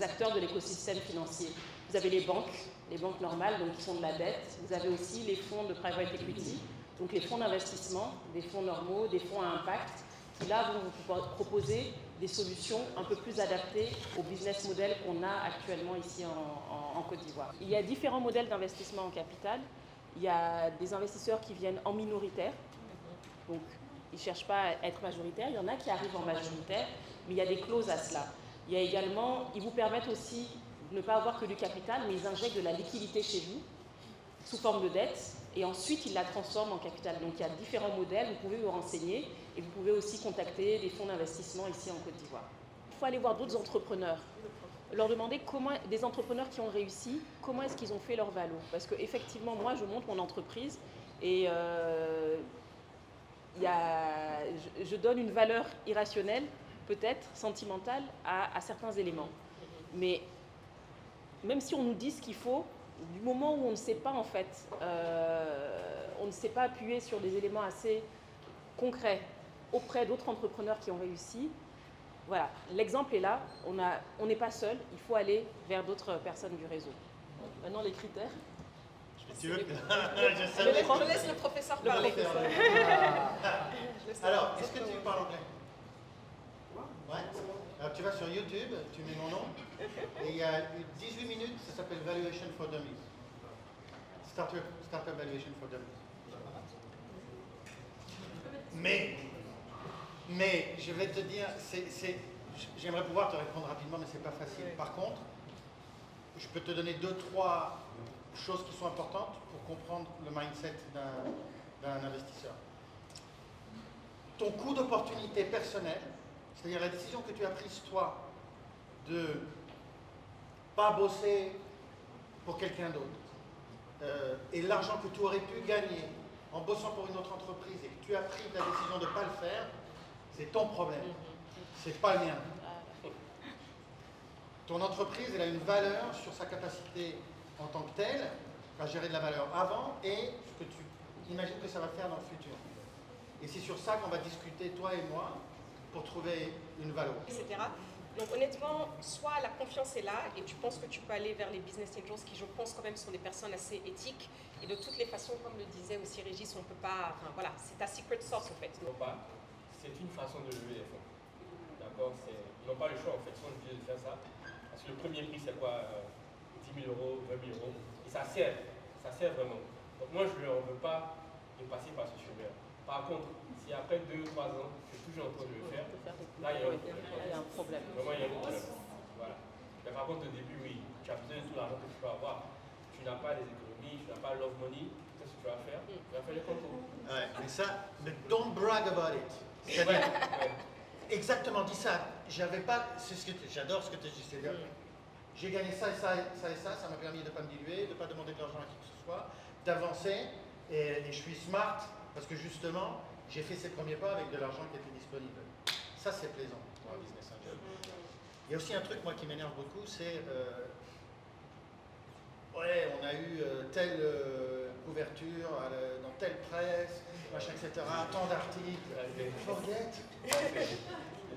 acteurs de l'écosystème financier. Vous avez les banques normales, donc qui sont de la dette. Vous avez aussi les fonds de private equity, donc les fonds d'investissement, des fonds normaux, des fonds à impact, qui là vont vous proposer des solutions un peu plus adaptées au business model qu'on a actuellement ici en Côte d'Ivoire. Il y a différents modèles d'investissement en capital. Il y a des investisseurs qui viennent en minoritaire, donc ils ne cherchent pas à être majoritaires. Il y en a qui arrivent en majoritaire, mais il y a des clauses à cela. Il y a également, ils vous permettent aussi de ne pas avoir que du capital, mais ils injectent de la liquidité chez vous, sous forme de dette, et ensuite ils la transforment en capital. Donc il y a différents modèles, vous pouvez vous renseigner, et vous pouvez aussi contacter des fonds d'investissement ici en Côte d'Ivoire. Il faut aller voir d'autres entrepreneurs, leur demander comment, des entrepreneurs qui ont réussi, comment est-ce qu'ils ont fait leur valo. Parce qu'effectivement, moi je monte mon entreprise, et je donne une valeur irrationnelle, peut-être sentimentale, à certains éléments. Mais même si on nous dit ce qu'il faut, du moment où on ne sait pas en fait, on ne sait pas appuyer sur des éléments assez concrets auprès d'autres entrepreneurs qui ont réussi, voilà, l'exemple est là, on n'est pas seul, il faut aller vers d'autres personnes du réseau. Maintenant les critères. Tu veux Je laisse le professeur parler. Alors, est-ce que tu parles anglais? Ouais. Alors tu vas sur YouTube, tu mets mon nom, et il y a 18 minutes, ça s'appelle Valuation for Dummies. Startup Valuation for Dummies. Mais je vais te dire, j'aimerais pouvoir te répondre rapidement, mais c'est pas facile. Par contre, je peux te donner 2-3 choses qui sont importantes pour comprendre le mindset d'un investisseur. Ton coût d'opportunité personnel, c'est-à-dire la décision que tu as prise toi de pas bosser pour quelqu'un d'autre, et l'argent que tu aurais pu gagner en bossant pour une autre entreprise et que tu as pris la décision de ne pas le faire, c'est ton problème, c'est pas le mien. Ton entreprise, elle a une valeur sur sa capacité en tant que telle à gérer de la valeur avant et ce que tu imagines que ça va faire dans le futur. Et c'est sur ça qu'on va discuter, toi et moi, pour trouver une valeur. Etc. Donc honnêtement, soit la confiance est là et tu penses que tu peux aller vers les business angels qui, je pense, quand même sont des personnes assez éthiques. Et de toutes les façons, comme le disait aussi Régis, on ne peut pas... Enfin voilà, c'est ta secret sauce en fait. C'est une façon de lever les fonds. D'accord? Ils n'ont pas le choix en fait, ils sont obligés de faire ça. Parce que le premier prix, c'est quoi? 10 000 euros, 20 000 euros. Et ça sert vraiment. Donc moi, je ne leur veux pas de passer par ce chemin. Par contre, si après 2 ou 3 ans, je suis toujours en train de le faire, là, il y a un problème. Vraiment, il y a un problème. Voilà. Mais par contre, au début, oui, tu as besoin de tout l'argent que tu peux avoir. Tu n'as pas les économies, tu n'as pas love money. Qu'est-ce que tu vas faire? Tu vas faire les concours. Ouais, mais ça, mais don't brag about it. C'est-à-dire, exactement, dis ça. J'avais pas, j'adore ce que tu dis. C'est-à-dire, j'ai gagné ça et ça et ça et ça m'a permis de ne pas me diluer, de ne pas demander de l'argent à qui que ce soit, d'avancer, et je suis smart. Parce que justement, j'ai fait ces premiers pas avec de l'argent qui était disponible. Ça, c'est plaisant pour un business angel. Il y a aussi un truc, moi, qui m'énerve beaucoup, c'est ouais, on a eu telle couverture dans telle presse, machin, etc., tant d'articles. Forget.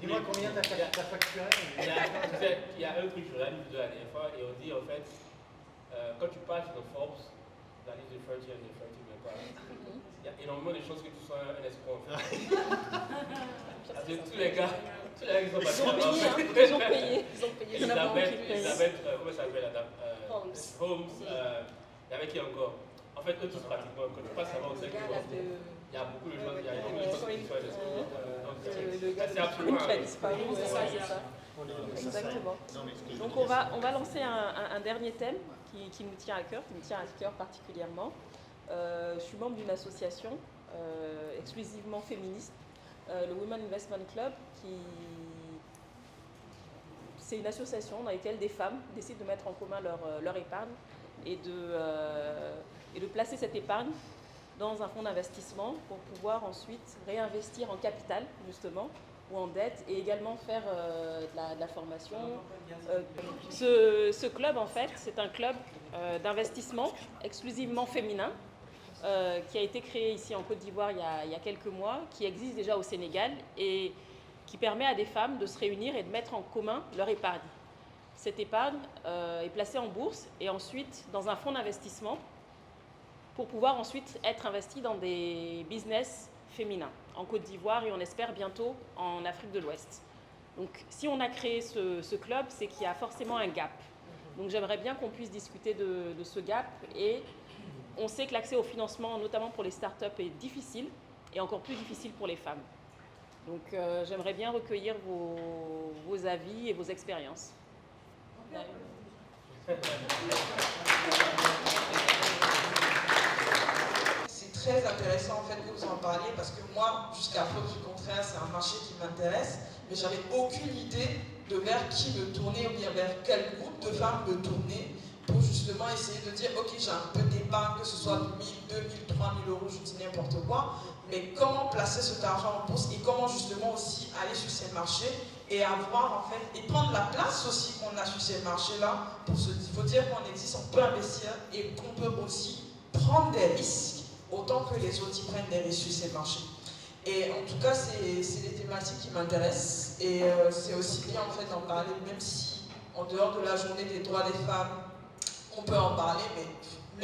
Dis-moi combien t'as facturé. Il y a un truc, je l'ai dit la dernière fois, et on dit en fait, quand tu passes dans Forbes, la liste de 30 and the 30, il y a énormément de chances que tu sois un escroc en fait. Parce que tous les gars qui sont passés ils ont payé. Elisabeth, comment ça s'appelle Holmes, il y avait qui encore? En fait, eux tous pratiquement, quand tu passes avant, c'est qu'il y a beaucoup de gens, il y a énormément de choses qui sont escrocs. Donc c'est absolument qui a disparu, c'est ça. Exactement. Donc on va lancer un dernier thème qui nous tient à cœur, particulièrement. Je suis membre d'une association exclusivement féministe, le Women Investment Club, c'est une association dans laquelle des femmes décident de mettre en commun leur épargne et de placer cette épargne dans un fonds d'investissement pour pouvoir ensuite réinvestir en capital, justement, ou en dette, et également faire de la formation. Ce club, en fait, c'est un club d'investissement exclusivement féminin, qui a été créé ici en Côte d'Ivoire il y a quelques mois, qui existe déjà au Sénégal et qui permet à des femmes de se réunir et de mettre en commun leur épargne. Cette épargne est placée en bourse et ensuite dans un fonds d'investissement pour pouvoir ensuite être investie dans des business féminins en Côte d'Ivoire et on espère bientôt en Afrique de l'Ouest. Donc si on a créé ce club, c'est qu'il y a forcément un gap. Donc j'aimerais bien qu'on puisse discuter de ce gap et on sait que l'accès au financement, notamment pour les startups, est difficile et encore plus difficile pour les femmes. Donc j'aimerais bien recueillir vos avis et vos expériences. C'est très intéressant en fait que vous en parliez parce que moi, jusqu'à preuve du contraire, c'est un marché qui m'intéresse, mais j'avais aucune idée de vers qui me tourner ou bien vers quel groupe de femmes me tourner pour justement essayer de dire ok, j'ai un peu d'épargne, que ce soit 1 000, 2 000, 3 000 euros, je dis n'importe quoi, mais comment placer cet argent en bourse et comment justement aussi aller sur ces marchés et avoir en fait, et prendre la place aussi qu'on a sur ces marchés-là. Il faut dire qu'on existe, on peut investir et qu'on peut aussi prendre des risques autant que les autres qui prennent des risques sur ces marchés. Et en tout cas, c'est des thématiques qui m'intéressent et c'est aussi bien en fait d'en parler, même si en dehors de la journée des droits des femmes, on peut en parler, mais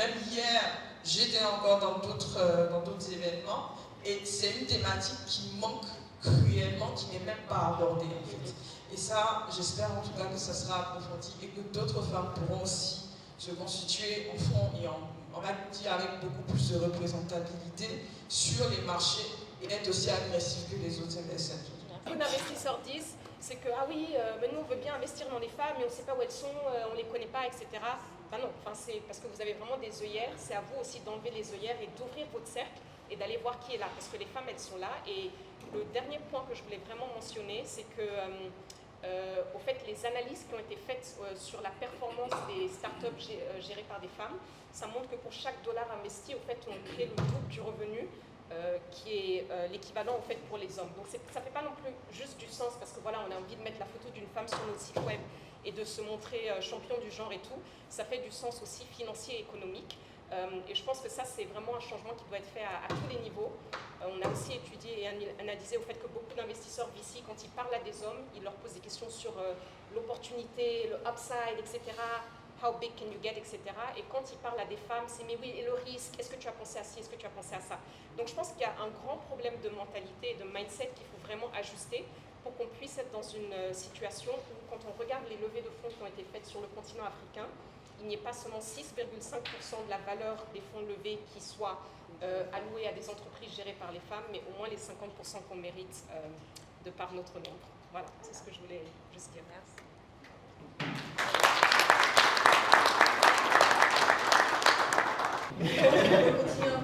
même hier, j'étais encore dans d'autres événements et c'est une thématique qui manque cruellement élément qui n'est même pas abordé en fait. Et ça, j'espère en tout cas que ça sera approfondi et que d'autres femmes pourront aussi se constituer en fond et en actif avec beaucoup plus de représentabilité sur les marchés et être aussi agressifs que les autres MSN. Beaucoup d'investisseurs disent, c'est que, ah oui, mais nous on veut bien investir dans les femmes, mais on ne sait pas où elles sont, on ne les connaît pas, etc. Ben non, c'est parce que vous avez vraiment des œillères, c'est à vous aussi d'enlever les œillères et d'ouvrir votre cercle et d'aller voir qui est là, parce que les femmes, elles sont là. Et le dernier point que je voulais vraiment mentionner, c'est que, au fait, les analyses qui ont été faites sur la performance des startups gérées par des femmes, ça montre que pour chaque dollar investi, au fait, on crée le double du revenu, qui est l'équivalent, au fait, pour les hommes. Donc ça ne fait pas non plus juste du sens, parce que voilà, on a envie de mettre la photo d'une femme sur notre site web et de se montrer champion du genre et tout. Ça fait du sens aussi financier et économique. Et je pense que ça, c'est vraiment un changement qui doit être fait à tous les niveaux. On a aussi étudié et analysé au fait que beaucoup d'investisseurs VC, quand ils parlent à des hommes, ils leur posent des questions sur l'opportunité, le upside, etc. How big can you get, etc. Et quand ils parlent à des femmes, c'est mais oui, et le risque, est-ce que tu as pensé à ci, est-ce que tu as pensé à ça? Donc je pense qu'il y a un grand problème de mentalité et de mindset qu'il faut vraiment ajuster pour qu'on puisse être dans une situation où, quand on regarde les levées de fonds qui ont été faites sur le continent africain, il n'y ait pas seulement 6,5% de la valeur des fonds levés qui soient alloués à des entreprises gérées par les femmes, mais au moins les 50% qu'on mérite de par notre nombre. Voilà, c'est ce que je voulais juste dire. Merci. On va continuer